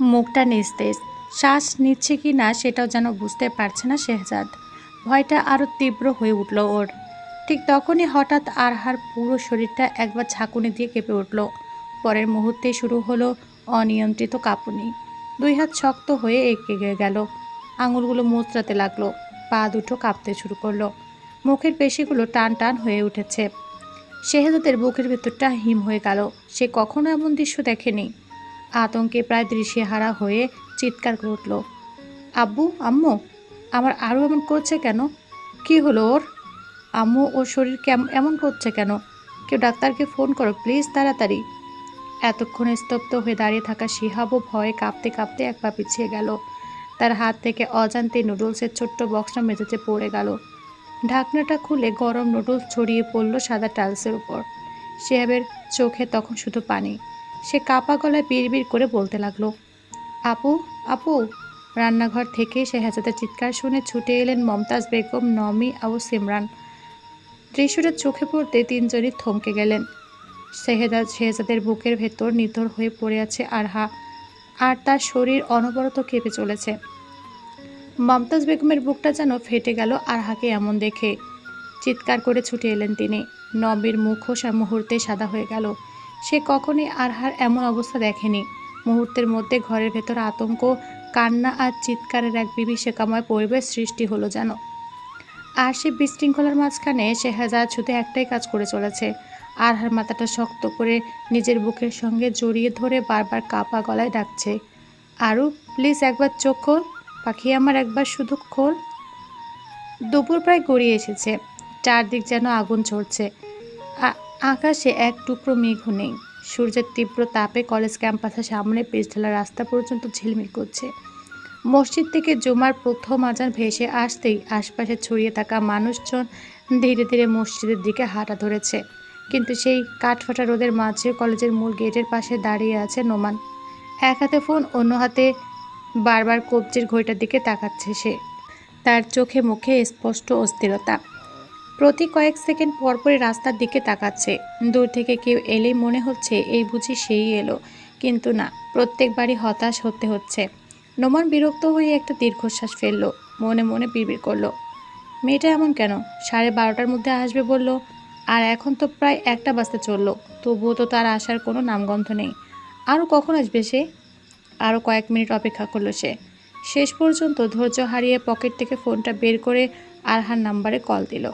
মুখটা নিস্তেজ। শ্বাস নিচ্ছে কি না সেটাও যেন বুঝতে পারছে না শেহজাদ। ভয়টা আরও তীব্র হয়ে উঠল ওর। ঠিক তখনই হঠাৎ আরহার পুরো শরীরটা একবার ঝাঁকুনি দিয়ে কেঁপে উঠল। পরের মুহূর্তেই শুরু হলো অনিয়ন্ত্রিত কাঁপুনি। দুই হাত শক্ত হয়ে এঁকে গেল, আঙুলগুলো মোচড়াতে লাগলো, পা দুটো কাঁপতে শুরু করলো, মুখের পেশিগুলো টান টান হয়ে উঠেছে। শেহজাদের বুকের ভেতরটা হিম হয়ে গেল। সে কখনো এমন দৃশ্য দেখেনি। আতঙ্কে প্রায় দৃশ্যহারা হয়ে চিৎকার করে উঠল, আব্বু, আম্মু! আমার আরও এমন করছে কেন? কি হলো ওর? আম্মু, ওর শরীর এমন করছে কেন? কেউ ডাক্তারকে ফোন করো প্লিজ, তাড়াতাড়ি। এতক্ষণ স্তব্ধ হয়ে দাঁড়িয়ে থাকা শিহাবও ভয়ে কাঁপতে কাঁপতে এক পা পিছিয়ে গেল। তার হাত থেকে অজান্তে নুডলসের ছোট্ট বক্সটা মেঝেতে পড়ে গেল। ঢাকনাটা খুলে গরম নুডলস ছড়িয়ে পড়ল সাদা টাইলসের উপর। শিহাবের চোখে তখন শুধু পানি। সে কাপা গলায় বিড়বিড় করে বলতে লাগলো, আপু, আপু! রান্নাঘর থেকে শেহজাদের চিৎকার শুনে ছুটে এলেন মমতাজ বেগম, নমি ও সিমরান। দৃশ্যটা চোখে পড়তে তিনজনই থমকে গেলেন। শেহজাদের বুকের ভেতর নিথর হয়ে পড়ে আছে আরহা, আর তার শরীর অনবরত কেঁপে চলেছে। মমতাজ বেগমের বুকটা যেন ফেটে গেল আরহাকে এমন দেখে। চিৎকার করে ছুটে এলেন তিনি। নবীর মুখও মুহূর্তে সাদা হয়ে গেল। সে কখনই আরহার এমন অবস্থা দেখেনি। মুহূর্তের মধ্যে ঘরের ভেতর আতঙ্ক, কান্না আর চিৎকারের এক বিভীষিকাময় পরিবেশ সৃষ্টি হলো যেন। আর সে বিশৃঙ্খলার মাঝখানে শেহজাদ শুধু একটাই কাজ করে চলেছে, আরহার মাথাটা শক্ত করে নিজের বুকের সঙ্গে জড়িয়ে ধরে বারবার কাপা গলায় ডাকছে, আরু, প্লিজ একবার চোখ খোল, পাখি আমার, একবার শুধু খোল। দুপুর প্রায় গড়িয়ে এসেছে। চারদিক যেন আগুন ঝরছে। আকাশে এক টুকরো মেঘও নেই। সূর্যের তীব্র তাপে কলেজ ক্যাম্পাসের সামনে পিচঢালা রাস্তা পর্যন্ত ঝিলমিল করছে। মসজিদ থেকে জুমার প্রথম আজান ভেসে আসতেই আশপাশে ছড়িয়ে থাকা মানুষজন ধীরে ধীরে মসজিদের দিকে হাঁটা ধরেছে। কিন্তু সেই কাঠফাটা রোদের মাঝে কলেজের মূল গেটের পাশে দাঁড়িয়ে আছে নোমান। এক হাতে ফোন, অন্য হাতে বারবার কবজির ঘড়িটার দিকে তাকাচ্ছে সে। তার চোখে মুখে স্পষ্ট অস্থিরতা। প্রতি কয়েক সেকেন্ড পরপরই রাস্তার দিকে তাকাচ্ছে। দূর থেকে কেউ এলেই মনে হচ্ছে এই বুঝি সেই এলো, কিন্তু না, প্রত্যেকবারই হতাশ হতে হচ্ছে। নোমান বিরক্ত হয়ে একটা দীর্ঘশ্বাস ফেলল, মনে মনে বিড়বিড় করলো, মেয়েটা এমন কেন? 12:30টার মধ্যে আসবে বলল, আর এখন তো প্রায় 1টা বাজতে চললো, তবুও তো তার আসার কোনো নামগন্ধ নেই। আরও কখন আসবে সে? আরও কয়েক মিনিট অপেক্ষা করলো সে। শেষ পর্যন্ত ধৈর্য হারিয়ে পকেট থেকে ফোনটা বের করে আরহার নাম্বারে কল দিল।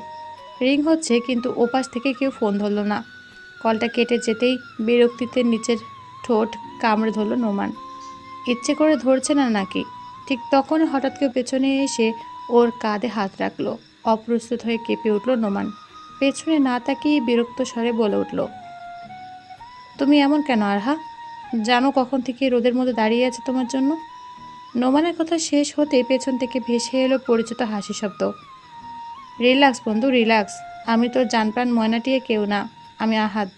রিং হচ্ছে, কিন্তু ওপাশ থেকে কেউ ফোন ধরল না। কলটা কেটে যেতেই বিরক্তিতে নিচের ঠোঁট কামড়ে ধরল নোমান। ইচ্ছে করে ধরছে না নাকি? ঠিক তখনই হঠাৎ কেউ পেছনে এসে ওর কাঁধে হাত রাখলো। অপ্রস্তুত হয়ে কেঁপে উঠল নোমান। পেছনে না তাকিয়ে বিরক্ত স্বরে বলে উঠল, তুমি এমন কেন আরহা? জানো কখন থেকে রোদের মধ্যে দাঁড়িয়ে আছে তোমার জন্য? নোমানের কথা শেষ হতেই পেছন থেকে ভেসে এলো পরিচিত হাসি শব্দ। রিল্যাক্স বন্ধু, রিল্যাক্স। আমি তোর জানপ্রাণ ময়নাটিয়ে কেউ না, আমি আহাদ।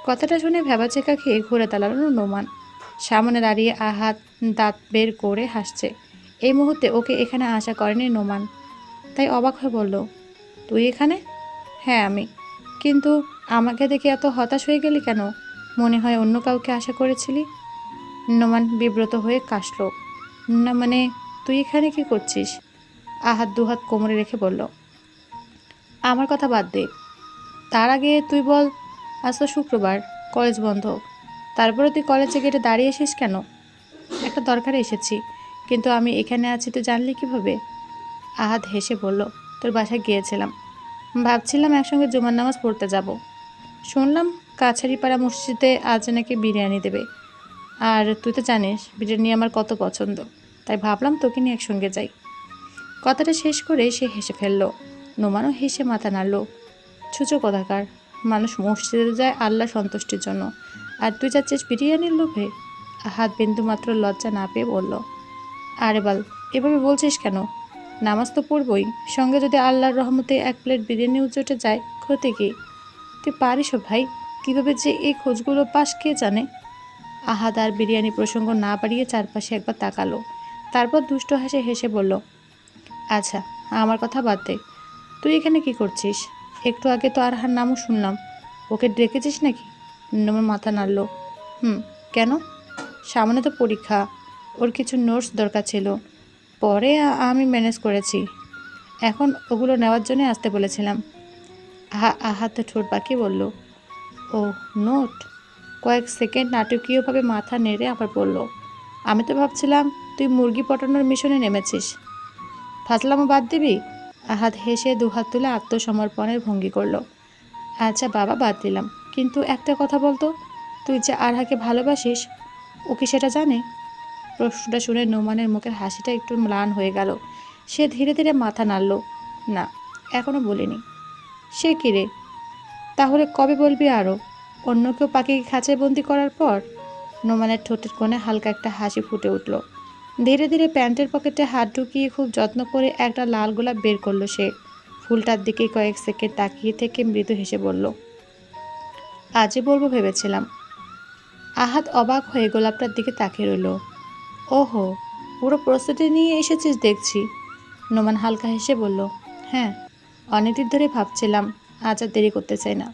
কথাটা শুনে ভ্যাবাচেকা খেয়ে ঘুরে দাঁড়ালো নোমান। সামনে দাঁড়িয়ে আহাদ দাঁত বের করে হাসছে। এই মুহূর্তে ওকে এখানে আশা করেনি নোমান, তাই অবাক হয়ে বলল, তুই এখানে? হ্যাঁ, আমি। কিন্তু আমাকে দেখে এত হতাশ হয়ে গেলি কেন? মনে হয় অন্য কাউকে আশা করেছিলি। নোমান বিব্রত হয়ে কাশল। না মানে, তুই এখানে কি করছিস? আহাদ দুহাত কোমরে রেখে বলল, আমার কথা বাদ দে। তার আগে তুই বল, আজ তো শুক্রবার, কলেজ বন্ধ, তারপরে তুই কলেজে গেটে দাঁড়িয়ে এসিস কেন? একটা দরকারে এসেছি, কিন্তু আমি এখানে আছি তুই জানলি কিভাবে? আহাদ হেসে বলল, তোর বাসায় গিয়েছিলাম, ভাবছিলাম একসঙ্গে জুমার নামাজ পড়তে যাব। শুনলাম কাছারিপাড়া মসজিদে আজ নাকি বিরিয়ানি দেবে, আর তুই তো জানিস বিরিয়ানি আমার কত পছন্দ, তাই ভাবলাম তোকে নিয়ে একসঙ্গে যাই। কথাটা শেষ করে সে হেসে ফেলল। নোমানও হেসে মাথা নাড়ল। ছুচো কোথাকার, মানুষ মসজিদে যায় আল্লাহ সন্তুষ্টির জন্য, আর তুই যাচ্ছিস বিরিয়ানির লোভে? হাত বিন্দুমাত্র লজ্জা না পেয়ে বলল, আরে বাল, এভাবে বলছিস কেন? নামাজ তো পড়বই, সঙ্গে যদি আল্লাহর রহমতে 1 প্লেট বিরিয়ানি উজোটে যায়, ক্ষতি কি? তুই পারিসও ভাই, কীভাবে যে এই খোঁজগুলো পাস কে জানে। আহাদ আর বিরিয়ানি প্রসঙ্গ না বাড়িয়ে চারপাশে একবার তাকালো, তারপর দুষ্ট হাসে হেসে বলল, আচ্ছা, আমার কথা বাদ দে, তুই এখানে কি করছিস? একটু আগে তো আরহার নামও শুনলাম, ওকে ডেকেছিস নাকি? নোমান মাথা নাড়ল। কেন? সামনে তো পরীক্ষা, ওর কিছু নোটস দরকার ছিল, পরে আমি ম্যানেজ করেছি। এখন ওগুলো নেওয়ার জন্য আসতে বলেছিলাম। আহাত ঠোঁট বাঁকিয়ে বলল, ও নোট। কয়েক সেকেন্ড নাটকীয়ভাবে মাথা নেড়ে আবার বলল, আমি তো ভাবছিলাম তুই মুরগি পটানোর মিশনে নেমেছিস। ফাজলামো বাদ দিবি? আহাত হেসে দুহাত তুলে আত্মসমর্পণের ভঙ্গি করল। আচ্ছা বাবা, বাদ দিলাম, কিন্তু একটা কথা বলতো, তুই যে আরহাকে ভালোবাসিস, ও কি সেটা জানে? প্রশ্নটা শুনে নোমানের মুখের হাসিটা একটু ম্লান হয়ে গেল। সে ধীরে ধীরে মাথা নাড়ল। না, এখনো বলিনি। সে কি রে? তাহলে কবে বলবি আরও? অন্য কেউ পাখিকে খাঁচায় বন্দি করার পর? নোমানের ঠোঁটের কোণে হালকা একটা হাসি ফুটে উঠল। ধীরে ধীরে প্যান্টের পকেটে হাত ঢুকিয়ে খুব যত্ন করে একটা লাল গোলাপ বের করলো সে। ফুলটার দিকে কয়েক সেকেন্ড তাকিয়ে থেকে মৃদু হেসে বলল, আজই বলবো ভেবেছিলাম। আহাত অবাক হয়ে গোলাপটার দিকে তাকিয়ে রইল। ওহো, পুরো প্রস্তুতি নিয়ে এসেছিস দেখছি। নোমান হালকা হেসে বলল, হ্যাঁ, অনেকদিন ধরে ভাবছিলাম, আজ আর দেরি করতে চাই না।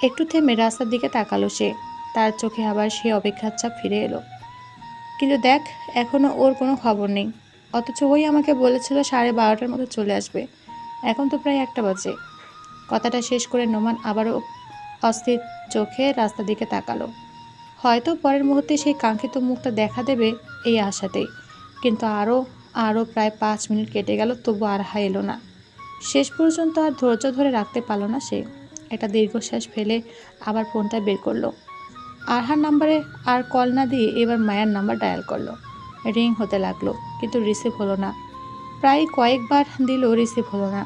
একটু থেমে রাস্তার দিকে তাকালো সে। তার চোখে আবার সে অপেক্ষার ছাপ ফিরে এলো। কিন্তু দেখ, এখনো ওর কোনো খবর নেই। অথচ ওই আমাকে বলেছিল 12:30টার মতো চলে আসবে। এখন তো প্রায় 1টা বাজে। কথাটা শেষ করে নোমান আবারও অস্থির চোখে রাস্তার দিকে তাকালো। হয়তো পরের মুহূর্তে সেই কাঙ্ক্ষিত মুখটা দেখা দেবে এই আশাতেই। কিন্তু আরও প্রায় 5 মিনিট কেটে গেল, তবু আরহা এলো না। শেষ পর্যন্ত আর ধৈর্য ধরে রাখতে পারল না সে। একটা দীর্ঘশ্বাস ফেলে আবার ফোনটা বের করলো। আরহার নাম্বারে আর কল না দিয়ে এবার মায়ার নাম্বার ডায়াল করলো। রিং হতে লাগলো, কিন্তু রিসিভ হলো না। প্রায় কয়েকবার দিল, রিসিভ হলো না।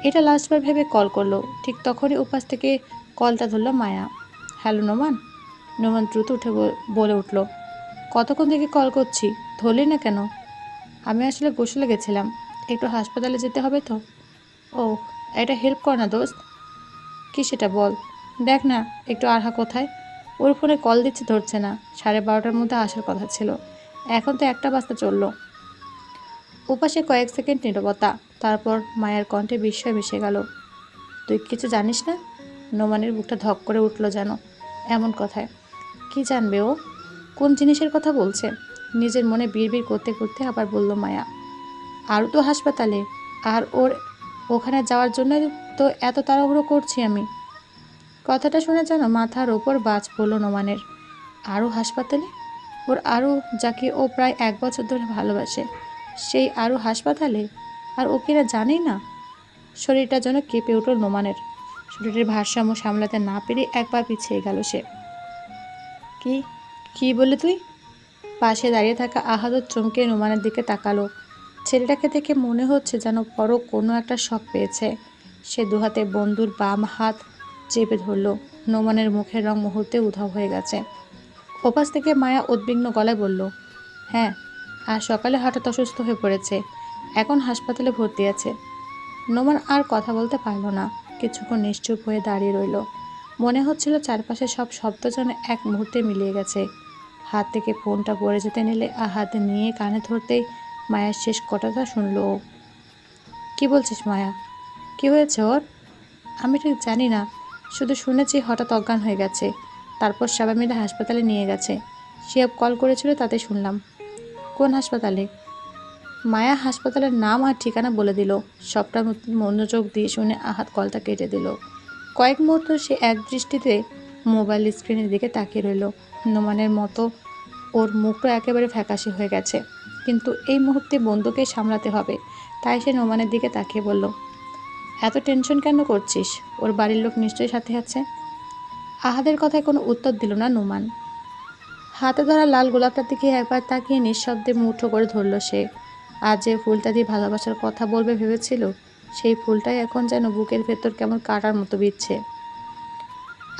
এটা লাস্টবার ভেবে কল করলো। ঠিক তখনই উপাস থেকে কলটা ধরলো মায়া। হ্যালো নোমান। নোমান দ্রুত উঠে বলে উঠল, কতক্ষণ থেকে কল করছি, ধরলি না কেন? আমি আসলে গোসলে গেছিলাম, একটু হাসপাতালে যেতে হবে তো। ও, এটা হেল্প কর না দোস্ত। কি সেটা বল। দেখ না একটু আরহা কোথায়। ওর ফোনে কল দিচ্ছে, ধরছে না। 12:30টার মধ্যে আসার কথা ছিল, এখন তো 1টা বাজতে চললো। উপাসে কয়েক সেকেন্ড নীরবতা, তারপর মায়ের কণ্ঠে বিস্ময় মিশে গেল। তুই কিছু জানিস না? নোমানের বুকটা ধক করে উঠল যেন এমন কথায়। কি জানবে ও? কোন জিনিসের কথা বলছে? নিজের মনে বিড়বিড় করতে করতে আবার বলল মায়া, আরও তো হাসপাতালে, আর ওর ওখানে যাওয়ার জন্য তো এত তাড়াহুড়ো করছি আমি। কথাটা শুনে যেন মাথার ওপর বাজ পড়ল নোমানের। আরও হাসপাতালে? ওর আরও, যাকে ও প্রায় 1 বছর ধরে ভালোবাসে, সেই আরও হাসপাতালে? আর ও কিনা জানেই না? শরীরটা যেন কেঁপে উঠল নোমানের। শরীরের ভারসাম্য সামলাতে না পেরে একবার পিছিয়ে গেল সে। কি কি বলে তুই? পাশে দাঁড়িয়ে থাকা আহাদত চমকে নোমানের দিকে তাকালো। ছেলেটাকে দেখে মনে হচ্ছে যেন বড় কোনো একটা শখ পেয়েছে। সে দুহাতে বন্ধুর বাম হাত চেপে ধরল। নোমানের মুখের রং মুহূর্তে উধাও হয়ে গেছে। ওপাশ থেকে মায়া উদ্বিগ্ন গলায় বলল, হ্যাঁ, আজ সকালে হঠাৎ অসুস্থ হয়ে পড়েছে, এখন হাসপাতালে ভর্তি আছে। নোমান আর কথা বলতে পারল না। কিছুক্ষণ নিশ্চুপ হয়ে দাঁড়িয়ে রইল। মনে হচ্ছিল চারপাশে সব শব্দ যেন এক মুহূর্তে মিলিয়ে গেছে। হাত থেকে ফোনটা পড়ে যেতে নিলে হাতে নিয়ে কানে ধরতেই মায়ের শেষ কথাটা শুনল ও। কি বলছিস মায়া? কি হয়েছে ওর? আমি ঠিক জানি না, শুধু শুনেছি হঠাৎ অজ্ঞান হয়ে গেছে, তারপর সবাই মিলে হাসপাতালে নিয়ে গেছে। শিহাব কল করেছিল, তাতে শুনলাম। কোন হাসপাতালে? মায়া হাসপাতালের নাম আর ঠিকানা বলে দিল। সবটা মনোযোগ দিয়ে শুনে আহাত কলটা কেটে দিল। কয়েক মুহূর্ত সে এক দৃষ্টিতে মোবাইল স্ক্রিনের দিকে তাকিয়ে রইল। নোমানের মতো ওর মুখটা একেবারে ফ্যাকাশে হয়ে গেছে, কিন্তু এই মুহূর্তে বন্ধুকে সামলাতে হবে। তাই সে নোমানের দিকে তাকিয়ে বলল, এত টেনশন কেন করছিস? ওর বাড়ির লোক নিশ্চয়ই সাথে আছে। আহাদের কথায় কোনো উত্তর দিল না নোমান। হাতে ধরা লাল গোলাপটার দিকে একবার তাকিয়ে নিঃশব্দে মুঠো করে ধরল সে। আজ যে ফুলটা দিয়ে ভালোবাসার কথা বলবে ভেবেছিল, সেই ফুলটাই এখন যেন বুকের ভেতর কেমন কাটার মতো বিচ্ছে।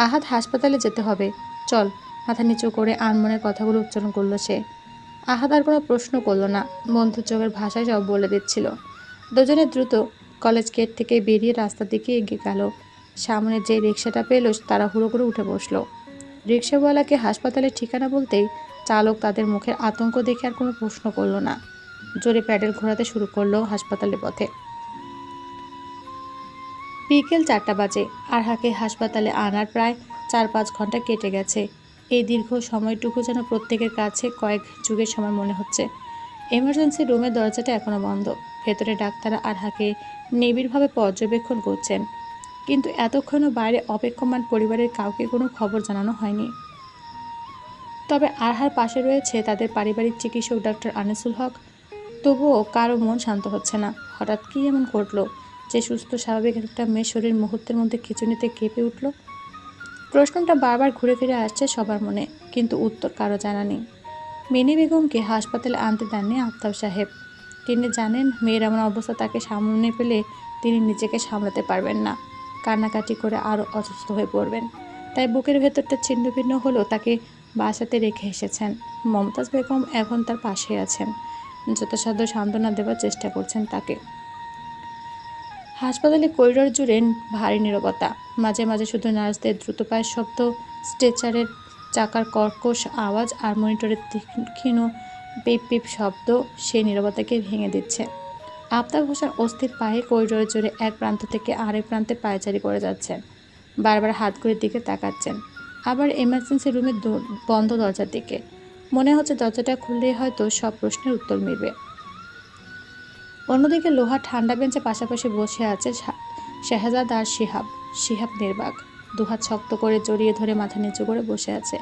আহাদ, হাসপাতালে যেতে হবে, চল। মাথা নিচু করে আনমনের কথাগুলো উচ্চারণ করলো সে। আহাদ আর কোনো প্রশ্ন করলো না, বন্ধুর চোখের ভাষায় সব বলে দিচ্ছিল। দুজনে দ্রুত কলেজ গেট থেকে বেরিয়ে রাস্তার দিকে এগিয়ে গেল। সামনে যে রিক্সাটা পেল তারা হুড়ো করে উঠে বসলো। রিক্সাওয়ালাকে হাসপাতালের ঠিকানা বলতেই চালক তাদের মুখের আতঙ্ক দেখে আর কোনো প্রশ্ন করল না। জোরে প্যাডেল ঘোরাতে শুরু করলো হাসপাতালের পথে। বিকেল 4টা বাজে। আরহাকে হাসপাতালে আনার প্রায় 4-5 ঘন্টা কেটে গেছে। এই দীর্ঘ সময়টুকু যেন প্রত্যেকের কাছে কয়েক যুগের সময় মনে হচ্ছে। এমার্জেন্সি রুমের দরজাটা এখনও বন্ধ। ভেতরে ডাক্তার আরহাকে নিবিড়ভাবে পর্যবেক্ষণ করছেন, কিন্তু এতক্ষণও বাইরে অপেক্ষমান পরিবারের কাউকে কোনো খবর জানানো হয়নি। তবে আরহার পাশে রয়েছে তাদের পারিবারিক চিকিৎসক ডাক্তার আনিসুল হক। তবুও কারো মন শান্ত হচ্ছে না। হঠাৎ কী এমন ঘটলো যে সুস্থ স্বাভাবিক একটা মেয়ের শরীর মুহূর্তের মধ্যে খিঁচুনিতে কেঁপে উঠল? প্রশ্নটা বারবার ঘুরে ফিরে আসছে সবার মনে, কিন্তু উত্তর কারো জানা নেই। মিনি বেগমকে হাসপাতালে আনতে দেননি আফতাব সাহেব। তিনি জানেন মেয়ের এমন অবস্থা তাকে সামনে পেলে তিনি নিজেকে সামলাতে পারবেন না, কান্নাকাটি করে আরও অসুস্থ হয়ে পড়বেন। তাই বুকের ভেতরটা ছিন্ন ভিন্ন হলেও তাকে বাসাতে রেখে এসেছেন। মমতাজ বেগম এখন তার পাশে আছেন, যথাসাধ্য সান্ত্বনা দেওয়ার চেষ্টা করছেন তাকে। হাসপাতালে করিডোর জুড়ে ভারী নীরবতা। মাঝে মাঝে শুধু নার্সদের দ্রুত পায়ের শব্দ, স্ট্রেচারের চাকার কর্কশ আওয়াজ আর মনিটরের তীক্ষ্ণ পিপ পিপ শব্দ সেই নীরবতাকে ভেঙে দিচ্ছে। আফতাব হোসেন অস্থির পায়ে করিডোর জুড়ে এক প্রান্ত থেকে আরেক প্রান্তে পায়চারি করে যাচ্ছেন। বারবার হাতঘড়ির দিকে তাকাচ্ছেন, আবার এমার্জেন্সি রুমের বন্ধ দরজার দিকে। মনে হচ্ছে দরজাটা খুললেই হয়তো সব প্রশ্নের উত্তর মিলবে। অন্যদিকে লোহার ঠান্ডা বেঞ্চে পাশাপাশি বসে আছে শেহজাদ আর শিহাব। শিহাব নির্বাক, দুহাত শক্ত করে জড়িয়ে ধরে মাথা নিচু করে বসে আছে।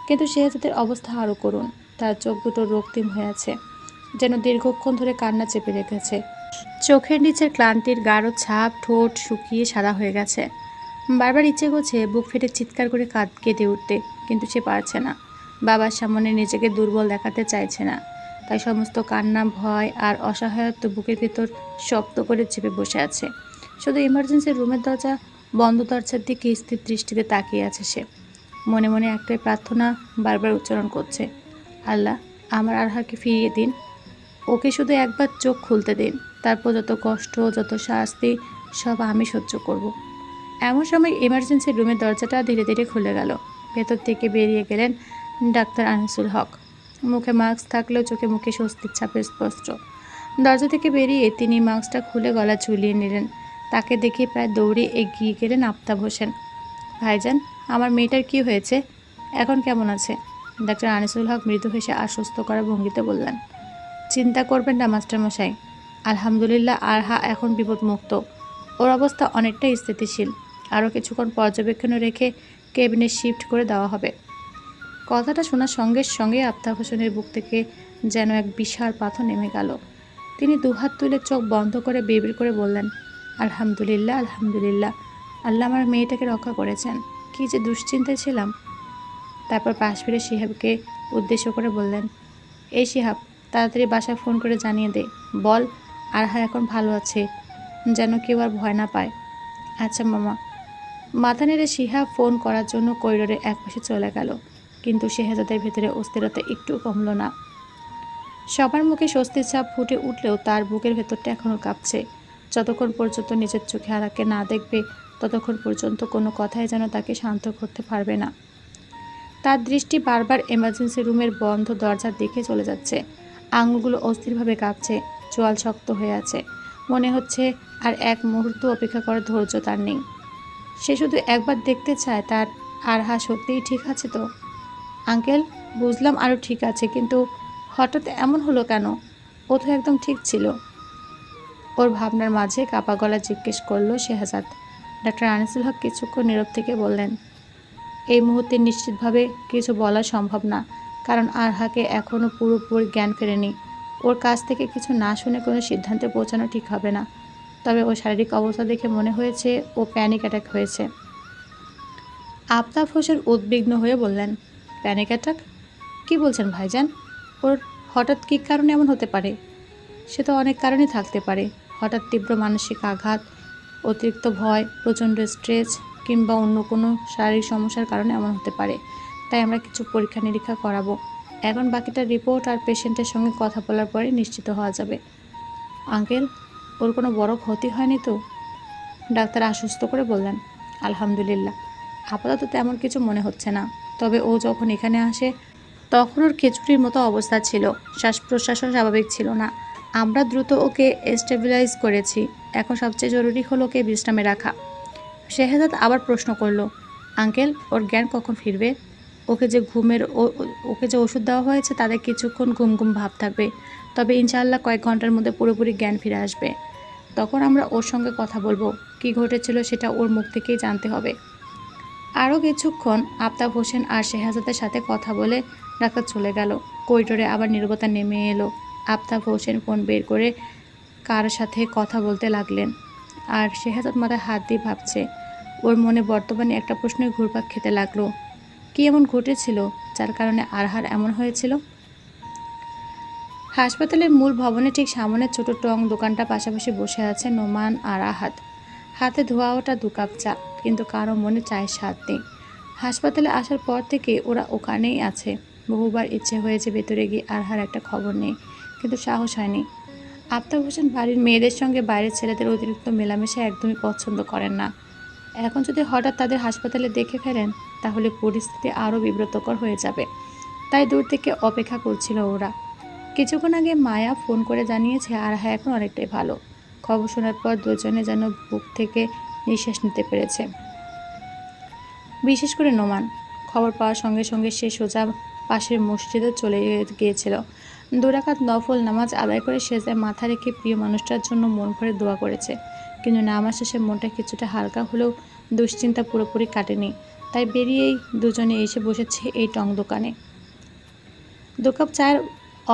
কিন্তু শেহজাদের অবস্থা আরও করুণ। তার চোখ দুটো রক্তিম হয়ে আছে, যেন দীর্ঘক্ষণ ধরে কান্না চেপে রেখেছে। চোখের নিচের ক্লান্তির গাঢ় ছাপ, ঠোঁট শুকিয়ে সাদা হয়ে গেছে। বারবার ইচ্ছে করছে বুক ফেটে চিৎকার করে কেঁদে উঠতে, কিন্তু সে পারছে না। বাবার সামনে নিজেকে দুর্বল দেখাতে চাইছে না। তাই সমস্ত কান্না, ভয় আর অসহায়ত্ব বুকের ভেতর শক্ত করে চেপে বসে আছে। শুধু ইমার্জেন্সি রুমের বন্ধ দরজার দিকে স্থির দৃষ্টিতে তাকিয়ে আছে সে। মনে মনে একটাই প্রার্থনা বারবার উচ্চারণ করছে, আল্লাহ, আমার আরহাকে ফিরিয়ে দিন। ওকে শুধু একবার চোখ খুলতে দিন। তারপর যত কষ্ট, যত শাস্তি, সব আমি সহ্য করব। এমন সময় ইমার্জেন্সি রুমের দরজাটা ধীরে ধীরে খুলে গেল। ভেতর থেকে বেরিয়ে গেলেন ডাক্তার আনিসুল হক। মুখে মাস্ক থাকলেও চোখে মুখে স্বস্তির ছাপে স্পষ্ট। দরজা থেকে বেরিয়ে তিনি মাস্কটা খুলে গলা ঝুলিয়ে নিলেন। তাকে দেখে প্রায় দৌড়ে এগিয়ে গেলেন আফতাব হোসেন। ভাইজান, আমার মেয়েটার কি হয়েছে? এখন কেমন আছে? ডাক্তার আনিসুল হক মৃদু হেসে আশ্বস্ত করা ভঙ্গিতে বললেন, চিন্তা করবেন না মাস্টারমশাই, আলহামদুলিল্লাহ আরহা এখন বিপদমুক্ত। ওর অবস্থা অনেকটাই স্থিতিশীল। আরও কিছুক্ষণ পর্যবেক্ষণে রেখে কেবিনে শিফট করে দেওয়া হবে। কথাটা শোনার সঙ্গে সঙ্গে আফতাব হোসেনের বুক থেকে যেন এক বিশাল পাথর নেমে গেল। তিনি দুহাত তুলে চোখ বন্ধ করে বিড়বিড় করে বললেন, আলহামদুলিল্লাহ, আলহামদুলিল্লাহ, আল্লাহ আমার মেয়েটাকে রক্ষা করেছেন। কী যে দুশ্চিন্তায় ছিলাম। তারপর পাশ ফিরে শিহাবকে উদ্দেশ্য করে বললেন, এই শিহাব, তাড়াতাড়ি বাসায় ফোন করে জানিয়ে দে, বল আরহা এখন ভালো আছে, যেন কেউ আর ভয় না পায়। আচ্ছা মামা। মাথা নেড়ে শিহাব ফোন করার জন্য করিডোরের একপাশে চলে গেল। কিন্তু শেহজাদের ভেতরে অস্থিরতা একটু কমল না। সবার মুখে স্বস্তির ছাপ ফুটে উঠলেও তার বুকের ভেতরটা এখনও কাঁপছে। যতক্ষণ পর্যন্ত নিজের চোখে আরাকে না দেখবে, ততক্ষণ পর্যন্ত কোনো কথাই যেন তাকে শান্ত করতে পারবে না। তার দৃষ্টি বারবার এমার্জেন্সি রুমের বন্ধ দরজার দিকে চলে যাচ্ছে। আঙুলগুলো অস্থিরভাবে কাঁপছে, চোয়াল শক্ত হয়ে আছে। মনে হচ্ছে আর এক মুহূর্ত অপেক্ষা করার ধৈর্য তার নেই। সে শুধু একবার দেখতে চায় তার আরহা সত্যিই ঠিক আছে তো। আঙ্কেল, বুঝলাম আরও ঠিক আছে, কিন্তু হঠাৎ এমন হলো কেন? ও তো একদম ঠিক ছিল। ওর ভাবনার মাঝে কাপা গলা জিজ্ঞেস করলো শেহজাদ। ডাক্তার আনিসুল হক কিছুক্ষণ নীরব থেকে বললেন, এই মুহূর্তে নিশ্চিতভাবে কিছু বলা সম্ভব না, কারণ আরহাকে এখনও পুরোপুরি জ্ঞান ফেরেনি। ওর কাছ থেকে কিছু না শুনে কোনো সিদ্ধান্তে পৌঁছানো ঠিক হবে না। তবে ওর শারীরিক অবস্থা দেখে মনে হয়েছে ও প্যানিক অ্যাটাক হয়েছে। আফতাব হোসেন উদ্বিগ্ন হয়ে বললেন, প্যানিক অ্যাটাক? কী বলছেন ভাইজান? ওর হঠাৎ কী কারণে এমন হতে পারে? সে তো অনেক কারণই থাকতে পারে। হঠাৎ তীব্র মানসিক আঘাত, অতিরিক্ত ভয়, প্রচণ্ড স্ট্রেস, কিংবা অন্য কোনো শারীরিক সমস্যার কারণে এমন হতে পারে। তাই আমরা কিছু পরীক্ষা নিরীক্ষা করাবো। এখন বাকিটা রিপোর্ট আর পেশেন্টের সঙ্গে কথা বলার পরে নিশ্চিত হওয়া যাবে। আঙ্কেল, ওর কোনো বড় ক্ষতি হয়নি তো? ডাক্তার আশ্বস্ত করে বললেন, আলহামদুলিল্লাহ, আপাতত তেমন কিছু মনে হচ্ছে না। তবে ও যখন এখানে আসে তখন ওর খিচুড়ির মতো অবস্থা ছিল, শ্বাস প্রশ্বাসও স্বাভাবিক ছিল না। আমরা দ্রুত ওকে স্টেবিলাইজ করেছি। এখন সবচেয়ে জরুরি হলো ওকে বিশ্রামে রাখা। শেহজাদ আবার প্রশ্ন করল, আঙ্কেল, ওর জ্ঞান কখন ফিরবে? ওকে যে ওকে যে ওষুধ দেওয়া হয়েছে তাদের কিছুক্ষণ ঘুম ঘুম ভাব থাকবে, তবে ইনশাআল্লাহ কয়েক ঘন্টার মধ্যে পুরোপুরি জ্ঞান ফিরে আসবে। তখন আমরা ওর সঙ্গে কথা বলবো, কি ঘটেছিল সেটা ওর মুখ থেকেই জানতে হবে। আরও কিছুক্ষণ আফতাব হোসেন আর শেহজাদের সাথে কথা বলে ডাক্তার চলে গেল। করিডোরে আবার নীরবতা নেমে এলো। আফতাব হোসেন ফোন বের করে কার সাথে কথা বলতে লাগলেন, আর শেহজাদ মাথায় হাত দিয়ে ভাবছে। ওর মনে বর্তমানে একটা প্রশ্নই ঘুরপাক খেতে লাগলো, কি এমন ঘটেছিল যার কারণে আরহার এমন হয়েছিল। হাসপাতালের মূল ভবনে ঠিক সামনে ছোট টং দোকানটা পাশাপাশি বসে আছে নোমান আর আহাদ। হাতে ধোয়া ওটা 2 কাপ চা, কিন্তু কারো মনে চায়ের স্বাদ নেই। হাসপাতালে আসার পর থেকে ওরা ওখানেই আছে। বহুবার ইচ্ছে হয়েছে ভেতরে গিয়ে আরহার একটা খবর নেই, কিন্তু সাহস হয়নি। আফতাব হোসেন বাড়ির মেয়েদের সঙ্গে বাইরের ছেলেদের অতিরিক্ত মেলামেশা একদমই পছন্দ করেন না। এখন যদি হঠাৎ তাদের হাসপাতালে দেখে ফেলেন, তাহলে পরিস্থিতি আরও বিব্রতকর হয়ে যাবে। তাই দূর থেকে অপেক্ষা করছিল ওরা। কিছুক্ষণ আগে মায়া ফোন করে জানিয়েছে আরহা এখন অনেকটাই ভালো। খবর শোনার পর দুজনে যেন বুক থেকে নিঃশ্বাস নিতে পেরেছে। বিশেষ করে নোমান। খবর পাওয়ার সঙ্গে সঙ্গে সে সোজা পাশের মসজিদে চলে গিয়েছিল। 2 রাকাত নফল নামাজ আদায় করে সেজদায় মাথা রেখে প্রিয় মানুষটার জন্য মন ভরে দোয়া করেছে। কিন্তু নামাজ শেষে মনটা কিছুটা হালকা হলেও দুশ্চিন্তা পুরোপুরি কাটেনি। তাই বেরিয়েই দুজনে এসে বসেছে এই টং দোকানে। 2 কাপ চায়ের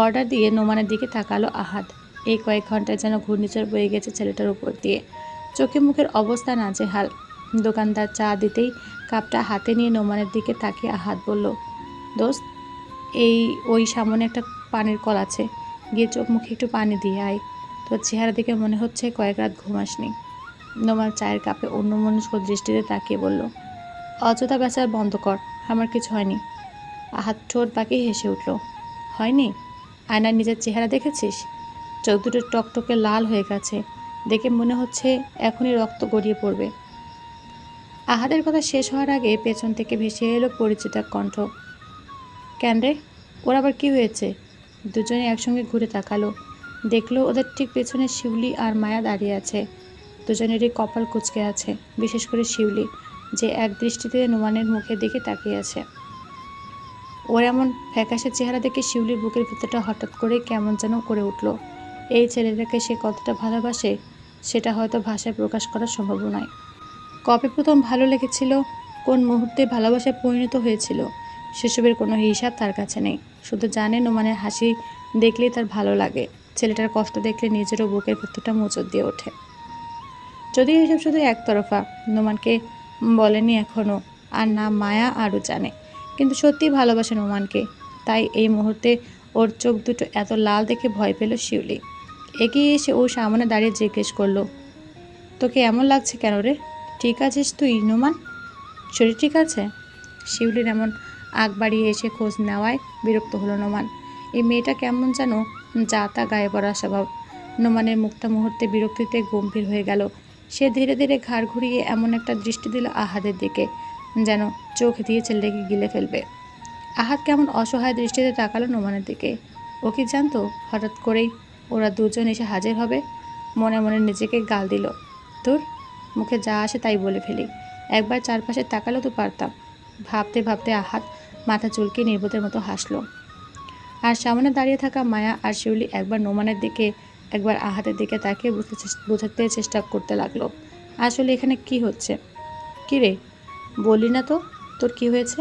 অর্ডার দিয়ে নোমানের দিকে তাকালো আহাদ। এই কয়েক ঘন্টায় যেন ঘূর্ণিঝড় বয়ে গেছে ছেলেটার উপর দিয়ে। চোখে মুখের অবস্থা নাজেহাল। দোকানদার চা দিতেই কাপটা হাতে নিয়ে নোমানের দিকে তাকিয়ে আহাদ বলল, দোস্ত, ওই সামনে একটা পানির কল আছে, গিয়ে চোখ মুখে একটু পানি দিয়ে আয়। তোর চেহারা দেখে মনে হচ্ছে কয়েক রাত ঘুমাসনি। নোমান চায়ের কাপে অন্যমনস্ক দৃষ্টিতে তাকিয়ে বলল, অযথা বেচার বন্ধ কর, আমার কিছু হয়নি। আহাদ ঠোঁট বাঁকিয়ে হেসে উঠল, হয়নি? আয়নায় নিজের চেহারা দেখেছিস? চোখ দুটো টকটকে লাল হয়ে গেছে, দেখে মনে হচ্ছে এখনই রক্ত গড়িয়ে পড়বে। আহাদের কথা শেষ হওয়ার আগে পেছন থেকে ভেসে এলো পরিচিত এক কণ্ঠ, কেন রে, ওর আবার কি হয়েছে? দুজনে একসঙ্গে ঘুরে তাকালো। দেখলো ওদের ঠিক পেছনে শিউলি আর মায়া দাঁড়িয়ে আছে। দুজনেরই কপাল কুঁচকে আছে, বিশেষ করে শিউলি, যে এক দৃষ্টিতে নোমানের মুখের দিকে তাকিয়ে আছে। ওর এমন ফ্যাকাশে চেহারা দেখে শিউলির বুকের ভিতরটা হঠাৎ করে কেমন যেন করে উঠল। এই ছেলেটাকে সে কতটা ভালোবাসে সেটা হয়তো ভাষায় প্রকাশ করা সম্ভব নয়। কবে প্রথম ভালো লেগেছিল, কোন মুহূর্তে ভালোবাসায় পরিণত হয়েছিল, সেসবের কোনো হিসাব তার কাছে নেই। শুধু জানে নোমানের হাসি দেখলেই তার ভালো লাগে, ছেলেটার কষ্ট দেখলে নিজেরও বুকের ভেতরটা মোচড় দিয়ে ওঠে। যদিও এসব শুধু একতরফা, নোমানকে বলেনি এখনও, আর না মায়া আরও জানে, কিন্তু সত্যিই ভালোবাসে নোমানকে। তাই এই মুহূর্তে ওর চোখ দুটো এত লাল দেখে ভয় পেল শিউলি। এগিয়ে এসে ও সামনে দাঁড়িয়ে জিজ্ঞেস করলো, তোকে এমন লাগছে কেন রে? ঠিক আছিস তুই নোমান? শরীর ঠিক আছে? শিউলির এমন আগ বাড়িয়ে এসে খোঁজ নেওয়ায় বিরক্ত হলো নোমান। এই মেয়েটা কেমন যেন যা তা গায়ে পড়া স্বভাব। নোমানের মুখটা মুহূর্তে বিরক্তিতে গম্ভীর হয়ে গেল। সে ধীরে ধীরে ঘাড় ঘুরিয়ে এমন একটা দৃষ্টি দিল আহাদের দিকে, যেন চোখ দিয়ে ছেলেটাকে গিলে ফেলবে। আহাদ কেমন অসহায় দৃষ্টিতে তাকালো নোমানের দিকে। ও কি জানতো হঠাৎ করেই ওরা দুজন এসে হাজির হবে? মনে মনে নিজেকে গাল দিল, তোর মুখে যা আসে তাই বলে ফেলি, একবার চারপাশে তাকালেও তো পারতাম। ভাবতে ভাবতে আহাদ মাথা চুলকে নির্বোধের মতো হাসলো। আর সামনে দাঁড়িয়ে থাকা মায়া আর শিউলি একবার নোমানের দিকে একবার আহাদের দিকে তাকিয়ে বোঝাতে চেষ্টা করতে লাগলো, আসলে এখানে কি হচ্ছে। কি রে, বললি না তো তোর কি হয়েছে?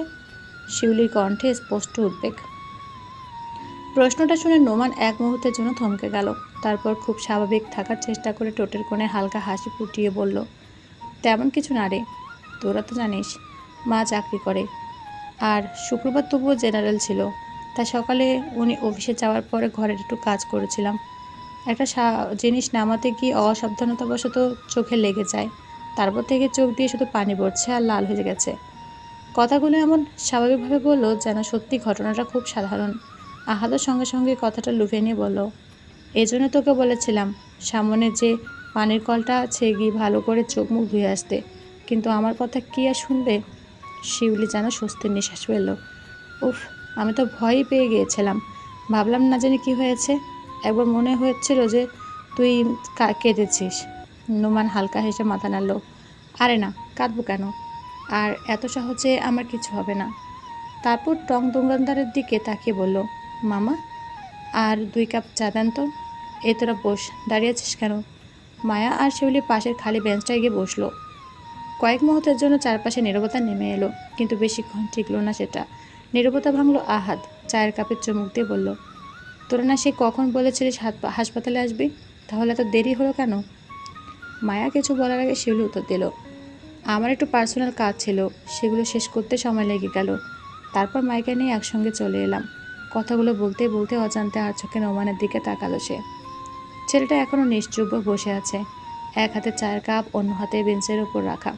শিউলির কণ্ঠে স্পষ্ট উদ্বেগ। প্রশ্নটা শুনে নোমান এক মুহূর্তের জন্য থমকে গেল। তারপর খুব স্বাভাবিক থাকার চেষ্টা করে ঠোঁটের কোণে হালকা হাসি ফুটিয়ে বলল, তেমন কিছু না রে, তোরা তো জানিস মা চাকরি করে, আর শুক্রবার তবুও জেনারেল ছিল, তাই সকালে উনি অফিসে যাওয়ার পরে ঘরের একটু কাজ করেছিলাম। একটা জিনিস নামাতে গিয়ে অসাবধানতাবশত চোখে লেগে যায়, তারপর থেকে চোখ দিয়ে শুধু পানি পড়ছে আর লাল হয়ে গেছে। কথাগুলো এমন স্বাভাবিকভাবে বলল যেন সত্যি ঘটনাটা খুব সাধারণ। আহাদের সঙ্গে সঙ্গে কথাটা লুফে নিয়ে বলল, এই জন্য তোকে বলেছিলাম সামনে যে পানির কলটা আছে গিয়ে ভালো করে চোখ মুখ ধুয়ে আসতে, কিন্তু আমার কথা কি আর শুনবে? শিউলি যেন স্বস্তির নিঃশ্বাস ফেলল। উফ, আমি তো ভয়ই পেয়ে গিয়েছিলাম, ভাবলাম না জানি কি হয়েছে। একবার মনে হচ্ছিল যে তুই কেঁদেছিস। নোমান হালকা হেসে মাথা নাড়ল, আরে না, কাঁদবো কেন? আর এত সহজে আমার কিছু হবে না। তারপর টং দোকানদারের দিকে তাকিয়ে বলল, মামা আর 2 কাপ চা দেন তো। এই তোরা বস, দাঁড়িয়ে আছিস কেন? মায়া আর শিউলি পাশের খালি বেঞ্চটায় গিয়ে বসলো। কয়েক মুহূর্তের জন্য চারপাশে নীরবতা নেমে এলো, কিন্তু বেশিক্ষণ টিকলো না সেটা। নীরবতা ভাঙলো আহাদ। চায়ের কাপে চুমুক দিয়ে বলল, তোরা না সে কখন বলেছিলিস হাসপাতালে আসবি, তাহলে এত দেরি হলো কেন? মায়া কিছু বলার আগে শিউলি উত্তর দিল, আমার একটু পার্সোনাল কাজ ছিল, সেগুলো শেষ করতে সময় লেগে গেল। তারপর মাইকে নিয়ে একসঙ্গে চলে এলাম। কথাগুলো বলতে বলতে অজান্তে আর চোখে নোমানের দিকে তাকালো সে। ছেলেটা এখনও নিশ্চুপ বসে আছে, এক হাতে চায়ের কাপ, অন্য হাতে বেঞ্চের উপর রাখা।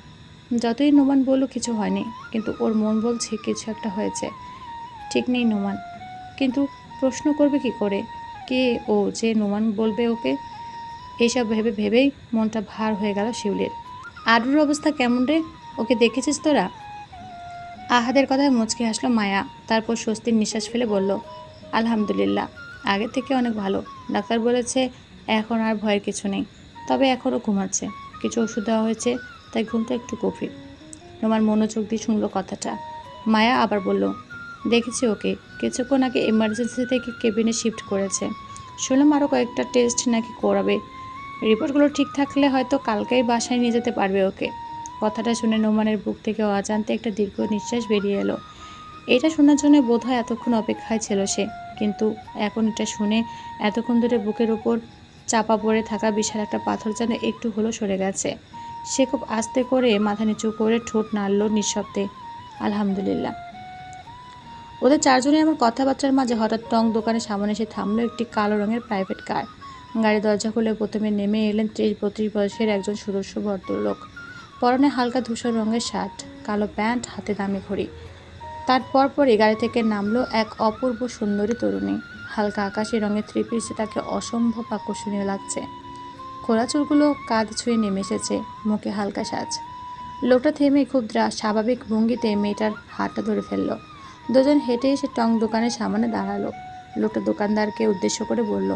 যতই নোমান বলল কিছু হয়নি, কিন্তু ওর মন বলছে কিছু একটা হয়েছে। ঠিক নেই নোমান, কিন্তু প্রশ্ন করবে কি করে? কে ও যে নোমান বলবে ওকে? এইসব ভেবে ভেবেই মনটা ভার হয়ে গেল শিউলির। আরুর অবস্থা কেমন রে? ওকে দেখেছিস তোরা? আহাদের কথায় মুচকি হাসলো মায়া, তারপর স্বস্তির নিঃশ্বাস ফেলে বলল, আলহামদুলিল্লাহ, আগে থেকে অনেক ভালো। ডাক্তার বলেছে এখন আর ভয়ের কিছু নেই, তবে এখনও ঘুমাচ্ছে। কিছু ওষুধ দেওয়া হয়েছে, তাই ঘুমটা একটু গভীর। তোমার মনোযোগ দিয়ে শুনলো কথাটা। মায়া আবার বলল, দেখেছি ওকে, কিছুক্ষণ আগে এমার্জেন্সি থেকে কেবিনে শিফট করেছে। শুনলাম আরও কয়েকটা টেস্ট নাকি করাবে। রিপোর্টগুলো ঠিক থাকলে হয়তো কালকেই বাসায় নিয়ে যেতে পারবে ওকে। কথাটা শুনে নোমানের বুক থেকে অজান্তে একটা দীর্ঘ নিঃশ্বাস বেরিয়ে এলো। এটা শোনার জন্য বোধহয় এতক্ষণ অপেক্ষায় ছিল সে, কিন্তু এখন এটা শুনে এতক্ষণ ধরে বুকের উপর চাপা পড়ে থাকা বিশাল একটা পাথর যেন একটু হলো সরে গেছে। সে খুব আস্তে করে মাথা নিচু করে ঠোঁট নাড়ল নিঃশব্দে, আলহামদুলিল্লাহ। ওদের চারজনের আমার কথাবার্তার মাঝে হঠাৎ টং দোকানের সামনে এসে থামলো একটি কালো রঙের প্রাইভেট কার। গাড়ি দরজা খুলে প্রথমে নেমে এলেন 30-32 বয়সের একজন সুদর্শ ভদ্রলোক। পরনে হালকা ধূসর রঙের শার্ট, কালো প্যান্ট, হাতে দামি ঘড়ি। তার পরপরই গাড়ি থেকে নামলো এক অপূর্ব সুন্দরী তরুণী। হালকা আকাশি রঙের থ্রি পিসে তাকে অসম্ভব আকর্ষণীয় লাগছে। খোলা চুলগুলো কাঁধ ছুঁয়ে নেমে এসেছে, মুখে হালকা সাজ। লোকটা থেমে খুব স্বাভাবিক ভঙ্গিতে মেয়েটার হাতটা ধরে ফেলল। দুজন হেঁটে এসে টং দোকানের সামনে দাঁড়ালো। লোকটা দোকানদারকে উদ্দেশ্য করে বলল,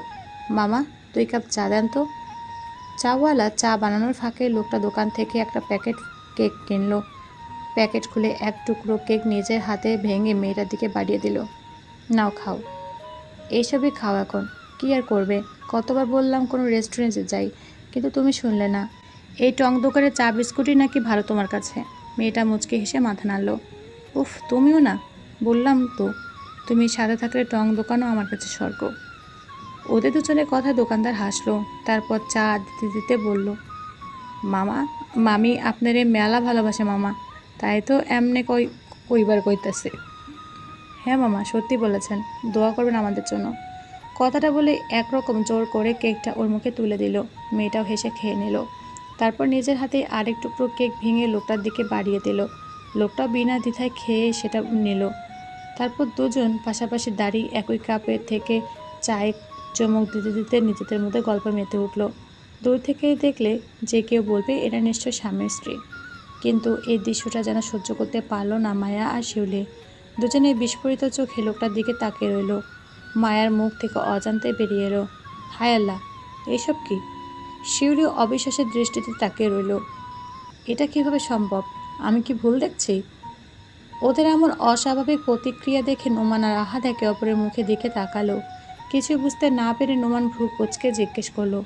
মামা 2 কাপ চা দেন তো। চাওয়ালা চা বানানোর ফাঁকে লোকটা দোকান থেকে একটা প্যাকেট কেক কিনলো। প্যাকেট খুলে এক টুকরো কেক নিজের হাতে ভেঙে মেয়েটার দিকে বাড়িয়ে দিল। নাও খাও। এইসবই খাও এখন, কি আর করবে? কতবার বললাম কোনো রেস্টুরেন্টে যাই, কিন্তু তুমি শুনলে না। এই টং দোকানের চা বিস্কুটই নাকি ভালো তোমার কাছে। মেয়েটা মুচকে হেসে মাথা নাড়ল। উফ, তুমিও না, বললাম তো, তুমি সাথে থাকলে টং দোকানও আমার কাছে স্বর্গ। ওদের দুজনের কথা দোকানদার হাসলো, তারপর চা দিতে দিতে বলল, মামা মামি আপনারে মেলা ভালোবাসে মামা, তাই তো এমনে কইবার কইতাছে। হ্যাঁ মামা, সত্যি বলেছেন, দোয়া করবেন আমাদের জন্য। কথাটা বলে একরকম জোর করে কেকটা ওর মুখে তুলে দিল। মেয়েটাও হেসে খেয়ে নিল। তারপর নিজের হাতে আরেক টুকরো কেক ভেঙে লোকটার দিকে বাড়িয়ে দিল। লোকটা বিনা দ্বিধায় খেয়ে সেটা নিল। তারপর দুজন পাশাপাশি দাঁড়িয়ে একই কাপে থেকে চায়ে চুমুক দিতে দিতে নিজেদের মধ্যে গল্প মেতে উঠল। দূর থেকে দেখলে যে কেউ বলবে এরা নিশ্চয় স্বামী স্ত্রী, কিন্তু এই দৃশ্যটা যেন সহ্য করতে পারল না মায়া আর শিউলি। দুজনে বিস্ফোরিত চোখে লোকটার দিকে তাকিয়ে রইল। মায়ার মুখ থেকে অজান্তে বেরিয়ে এলো, হায় আল্লাহ, এইসব কি? শিউলি অবিশ্বাসের দৃষ্টিতে তাকিয়ে রইল। এটা কিভাবে সম্ভব? আমি কি ভুল দেখছি? ওদের এমন অস্বাভাবিক প্রতিক্রিয়া দেখে নোমান আর আহাদ একে অপরের মুখে দিকে তাকালো। কিছু বুঝতে না পেরে নোমান ভ্রু কুঁচকে জিজ্ঞেস করলো,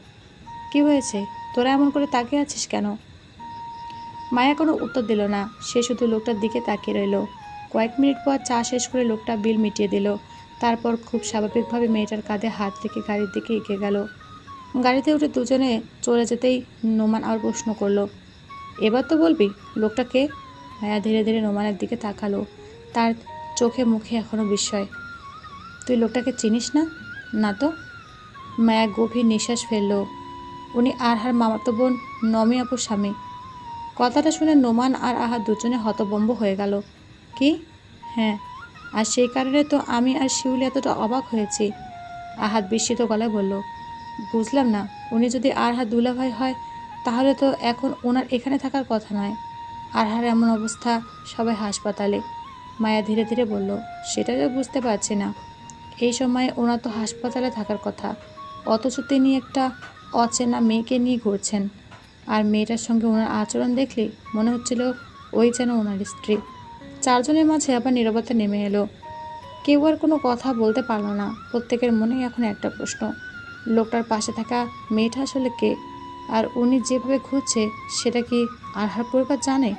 কি হয়েছে? তোরা এমন করে তাকিয়ে আছিস কেন? মায়া কোনো উত্তর দিল না, সে শুধু লোকটার দিকে তাকিয়ে রইল। কয়েক মিনিট পর চা শেষ করে লোকটা বিল মিটিয়ে দিল। তারপর খুব স্বাভাবিকভাবে মেয়েটার কাঁধে হাত রেখে গাড়ির দিকে এগিয়ে গেল। গাড়িতে উঠে দুজনে চলে যেতেই নোমান আর প্রশ্ন করলো, এবার তো বলবি লোকটা কে? মায়া ধীরে ধীরে নোমানের দিকে তাকালো, তার চোখে মুখে এখনো বিস্ময়। তুই লোকটাকে চিনিস না? না তো। মায়া গভীর নিঃশ্বাস ফেলল। উনি আরহার মামাতো বোন নমি আপুর স্বামী। কথাটা শুনে নোমান আর আহাদ দুজনে হতভম্ব হয়ে গেল। কি? হ্যাঁ, আর সেই কারণে তো আমি আর শিউলি এতটা অবাক হয়েছি। আহাদ বিস্মিত গলায় বলল, বুঝলাম না, উনি যদি আরহার দুলাভাই হয় তাহলে তো এখন ওনার এখানে থাকার কথা নয়। আরহার এমন অবস্থা, সবাই হাসপাতালে। মায়া ধীরে ধীরে বলল, সেটা তো বুঝতে পারছি না। এই সময়ে ওনার তো হাসপাতালে থাকার কথা, অথচ তিনি একটা অচেনা মেয়েকে নিয়ে ঘুরছেন। আর মেয়েটার সঙ্গে ওনার আচরণ দেখলে মনে হচ্ছিল ওই যেন ওনার স্ত্রী। চারজনের মাঝে আবার নীরবতা নেমে এলো। কেউ আর কোনো কথা বলতে পারল না। প্রত্যেকের মনেই এখন একটা প্রশ্ন, লোকটার পাশে থাকা মেয়েটা আসলে কে? আর উনি যেভাবে খুঁজছে সেটা কি আরহার পরিবার জানে?